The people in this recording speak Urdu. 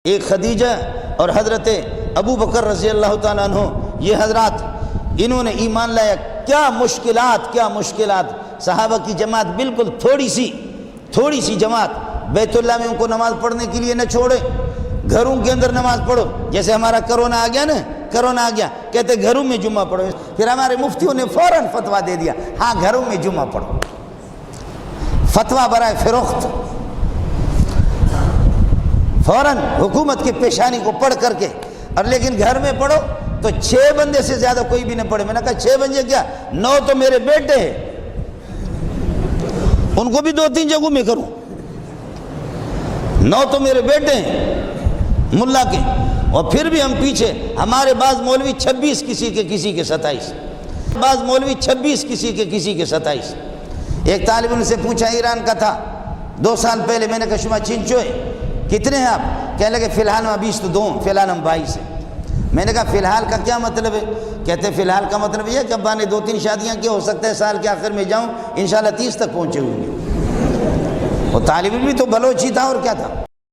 ایک خدیجہ اور حضرت ابو بکر رضی اللہ تعالیٰ عنہ، یہ حضرات انہوں نے ایمان لایا۔ کیا مشکلات، صحابہ کی جماعت بالکل تھوڑی سی جماعت، بیت اللہ میں ان کو نماز پڑھنے کے لیے نہ چھوڑے، گھروں کے اندر نماز پڑھو۔ جیسے ہمارا کرونا آ گیا کہتے گھروں میں جمعہ پڑھو، پھر ہمارے مفتیوں نے فوراً فتویٰ دے دیا ہاں گھروں میں جمعہ پڑھو، فتویٰ برائے فروخت، فوراً حکومت کی پیشانی کو پڑھ کر کے، اور لیکن گھر میں پڑھو تو 6 بندے سے زیادہ کوئی بھی نہ پڑھے۔ میں نے کہا 6 بندے کیا، 9 تو میرے بیٹے ہیں، ان کو بھی 2-3 جگہوں میں کروں، 9 تو میرے بیٹے ہیں ملا کے، اور پھر بھی ہم پیچھے۔ ہمارے بعض مولوی 26 کسی کے 27، بعض مولوی 26 کسی کے 27۔ ایک طالب ان سے پوچھا، ایران کا تھا 2 سال پہلے، میں نے کہا شما چنچوئے کتنے ہیں آپ؟ کہنے لگے فی الحال ہم 20 تو 2 فی الحال ہم 22 ہیں۔ میں نے کہا فی الحال کا کیا مطلب ہے؟ کہتے ہیں فی الحال کا مطلب یہ ہے کہ ابا نے 2-3 شادیاں کی، ہو سکتا ہے سال کے آخر میں جاؤں، انشاءاللہ 30 تک پہنچے ہوئے۔ وہ طالب علم بھی تو بلوچ ہی تھا اور کیا تھا۔